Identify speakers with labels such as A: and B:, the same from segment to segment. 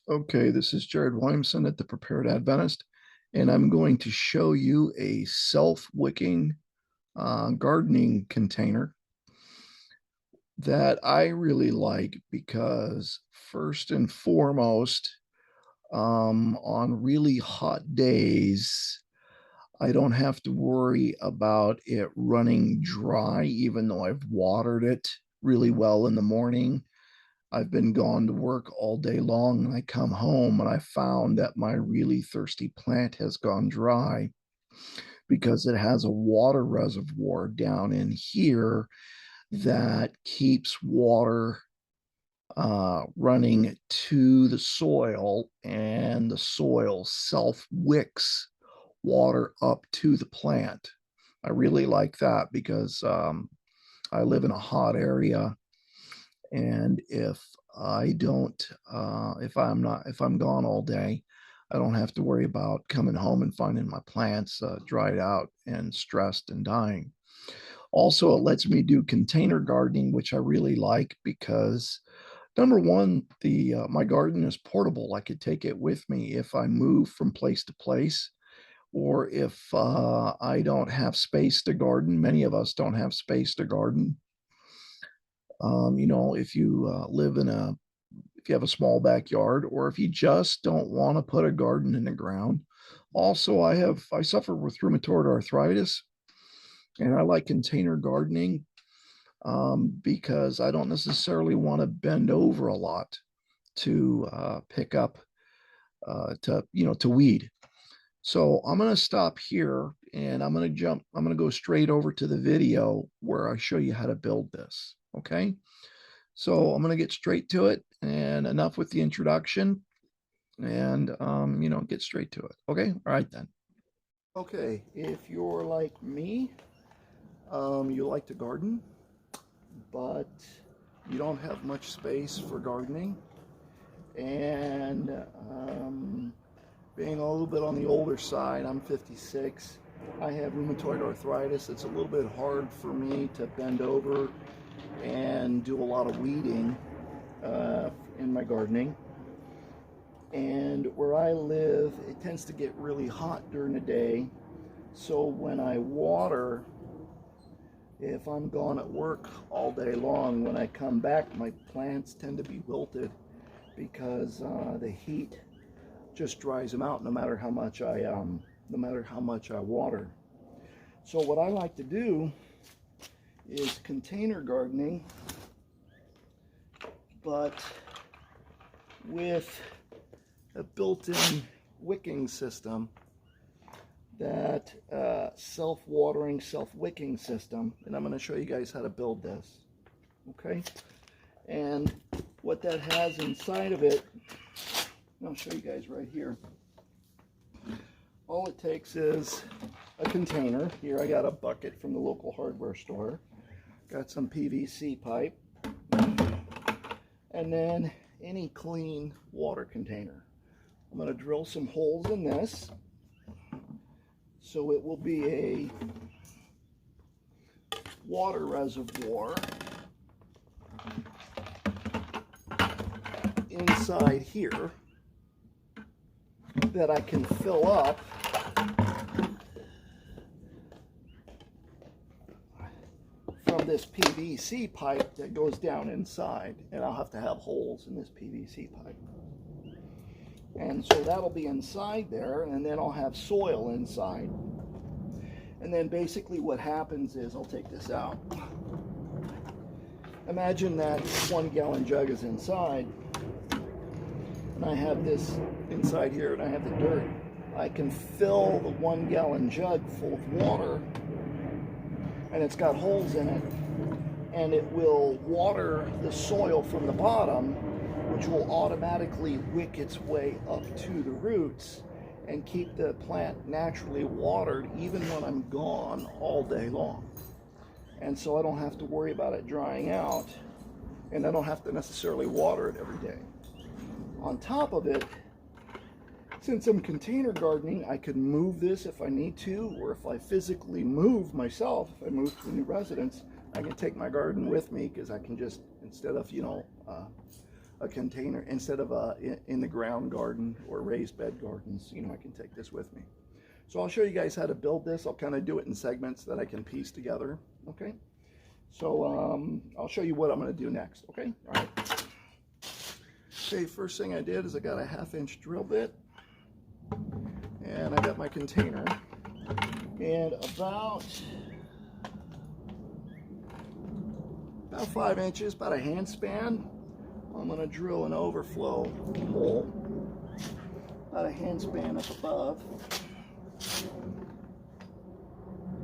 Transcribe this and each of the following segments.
A: Okay, this is Jared Williamson at the Prepared Adventist, and I'm going to show you a self-wicking gardening container that I really like because first and foremost, on really hot days, I don't have to worry about it running dry, even though I've watered it really well in the morning. I've been gone to work all day long and I come home and I found that my really thirsty plant has gone dry because it has a water reservoir down in here that keeps water running to the soil, and the soil self-wicks water up to the plant. I really like that because I live in a hot area, and if I'm gone all day, I don't have to worry about coming home and finding my plants dried out and stressed and dying. Also, it lets me do container gardening, which I really like because number one, the my garden is portable. I could take it with me if I move from place to place, or if I don't have space to garden. Many of us don't have space to garden. If you if you have a small backyard, or if you just don't want to put a garden in the ground. Also, I suffer with rheumatoid arthritis, and I like container gardening because I don't necessarily want to bend over a lot to pick up to weed. So I'm going to stop here and I'm going to go straight over to the video where I show you how to build this. Okay. So I'm going to get straight to it, and enough with the introduction, and get straight to it. Okay. All right then. Okay. If you're like me, you like to garden, but you don't have much space for gardening, and being a little bit on the older side, I'm 56. I have rheumatoid arthritis. It's a little bit hard for me to bend over and do a lot of weeding in my gardening. And where I live, it tends to get really hot during the day. So when I water, if I'm gone at work all day long, when I come back, my plants tend to be wilted because the heat just dries them out no matter how much I water. So what I like to do is container gardening, but with a built-in wicking system, that self-watering, self-wicking system, and I'm going to show you guys how to build this. Okay, and what that has inside of it, I'll show you guys right here. All it takes is a container. Here I got a bucket from the local hardware store. Got some PVC pipe. And then any clean water container. I'm going to drill some holes in this. So it will be a water reservoir inside here that I can fill up from this PVC pipe that goes down inside, and I'll have to have holes in this PVC pipe. And so that'll be inside there, and then I'll have soil inside. And then basically what happens is, I'll take this out. Imagine that 1 gallon jug is inside, and I have this inside here, and I have the dirt. I can fill the 1 gallon jug full of water, and it's got holes in it, and it will water the soil from the bottom, which will automatically wick its way up to the roots and keep the plant naturally watered even when I'm gone all day long. And so I don't have to worry about it drying out, and I don't have to necessarily water it every day. On top of it, since I'm container gardening, I could move this if I need to, or if I physically move myself, if I move to a new residence, I can take my garden with me, because I can just, instead of, a container instead of in the ground garden or raised bed gardens. You know, I can take this with me. So I'll show you guys how to build this. I'll kind of do it in segments that I can piece together. Okay. So I'll show you what I'm going to do next. Okay. All right. Okay. First thing I did is I got a 1/2-inch drill bit, and I got my container, and about 5 inches, about a hand span, I'm going to drill an overflow hole about a hand span up above.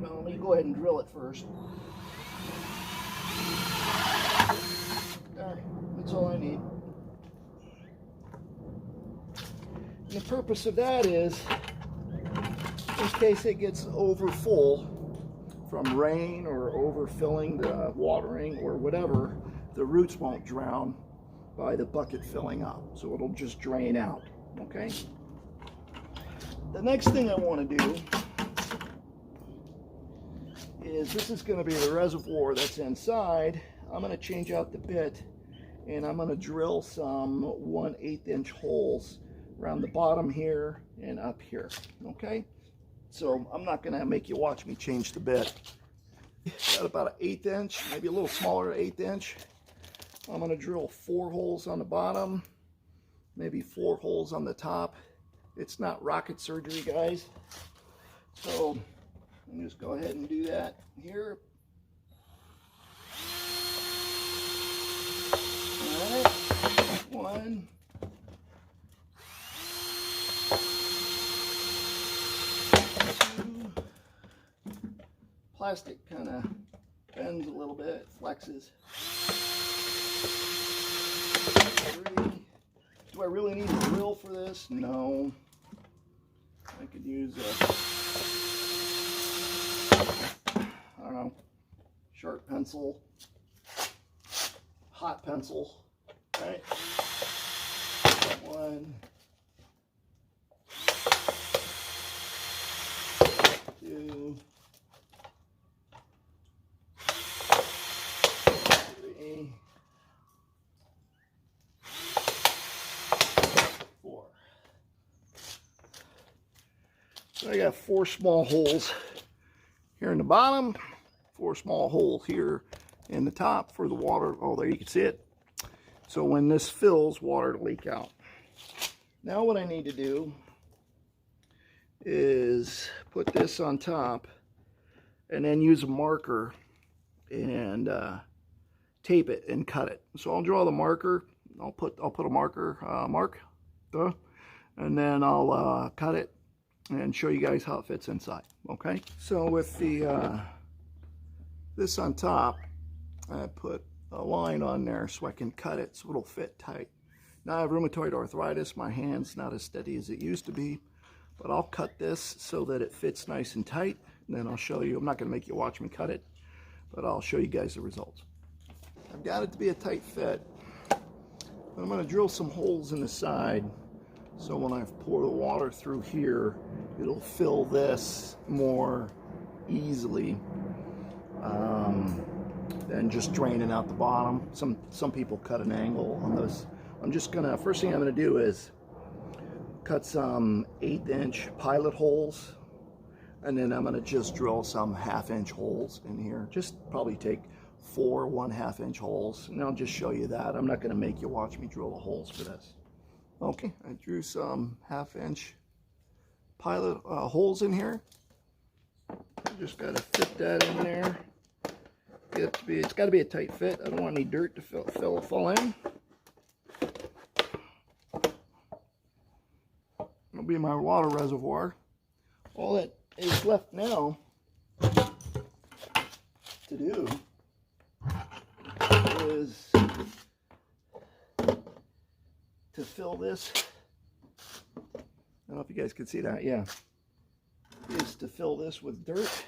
A: Now let me go ahead and drill it first. There, that's all I need. And the purpose of that is, in case it gets over full from rain or overfilling the watering or whatever, the roots won't drown by the bucket filling up. So it'll just drain out, okay? The next thing I want to do is, this is going to be the reservoir that's inside. I'm going to change out the bit, and I'm going to drill some 1/8 inch holes around the bottom here and up here, okay? So I'm not going to make you watch me change the bit. Got about an 1/8 inch, maybe a little smaller 1/8 inch. I'm going to drill 4 holes on the bottom, maybe 4 holes on the top. It's not rocket surgery, guys. So I'll just go ahead and do that here. All right, 1. 2. Plastic kind of bends a little bit, flexes. 3. Do I really need a drill for this? No. I could use I don't know, sharp pencil, hot pencil, right? 1, 2, 3, 4. So I got 4 small holes here in the bottom, 4 small holes here in the top for the water. Oh, there you can see it. So when this fills, water to leak out. Now what I need to do is put this on top and then use a marker and tape it and cut it. So I'll draw the marker. I'll put a marker and then I'll cut it and show you guys how it fits inside. Okay. So with the this on top, I put a line on there so I can cut it so it'll fit tight. Now I have rheumatoid arthritis. My hand's not as steady as it used to be, but I'll cut this so that it fits nice and tight. And then I'll show you. I'm not going to make you watch me cut it, but I'll show you guys the results. I've got it to be a tight fit. I'm going to drill some holes in the side so when I pour the water through here, it'll fill this more easily than just draining out the bottom. Some people cut an angle on this. I'm just gonna, first thing I'm gonna do is cut some 1/8 inch pilot holes, and then I'm gonna just drill some 1/2 inch holes in here. Just probably take 4 1/2 inch holes, and I'll just show you that. I'm not gonna make you watch me drill the holes for this. Okay, I drew some 1/2 inch pilot holes in here. Just gotta fit that in there. It's got to be a tight fit. I don't want any dirt to fall in. It'll be my water reservoir. All that is left now to do is to fill this. I don't know if you guys can see that. Yeah, is to fill this with dirt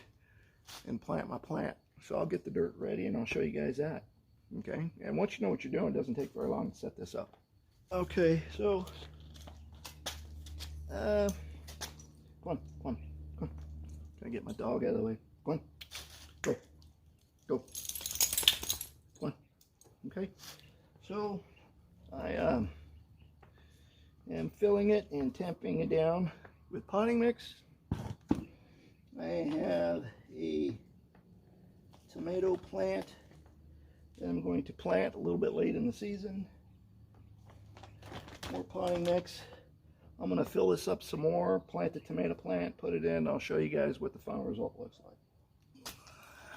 A: and plant my plant. So I'll get the dirt ready and I'll show you guys that. Okay, and once you know what you're doing, it doesn't take very long to set this up. Okay, so come on. Can I get my dog out of the way? Come on, go. Come on. Okay, so I am filling it and tamping it down with potting mix. I have a tomato plant that I'm going to plant a little bit late in the season. More potting mix. I'm going to fill this up some more, plant the tomato plant, put it in. I'll show you guys what the final result looks like.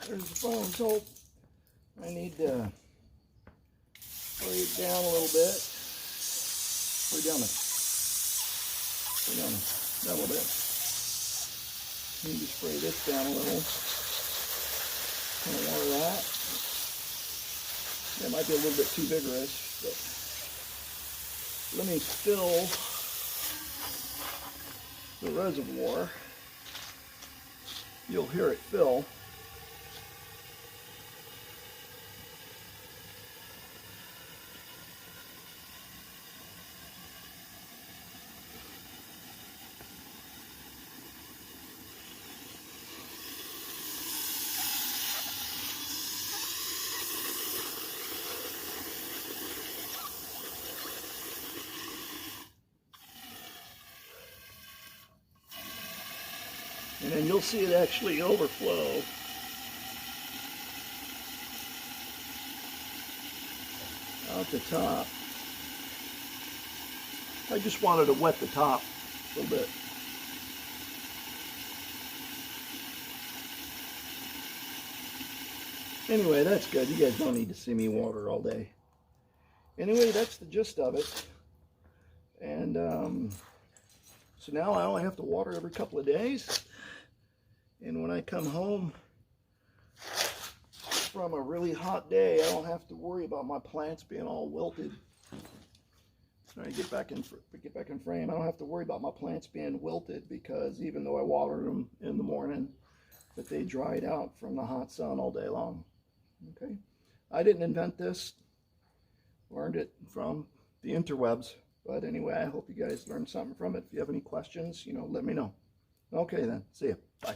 A: There's the final result. I need to spray it down a little bit. Spray down a little bit. Need to spray this down a little. Kind of water that. That might be a little bit too vigorous, but let me fill the reservoir. You'll hear it fill. And then you'll see it actually overflow. Out the top. I just wanted to wet the top a little bit. Anyway, that's good. You guys don't need to see me water all day. Anyway, that's the gist of it. And so now I only have to water every couple of days. And when I come home from a really hot day, I don't have to worry about my plants being all wilted. When I get back in frame, I don't have to worry about my plants being wilted, because even though I watered them in the morning, that they dried out from the hot sun all day long. Okay, I didn't invent this. Learned it from the interwebs. But anyway, I hope you guys learned something from it. If you have any questions, let me know. Okay then, see ya. Bye.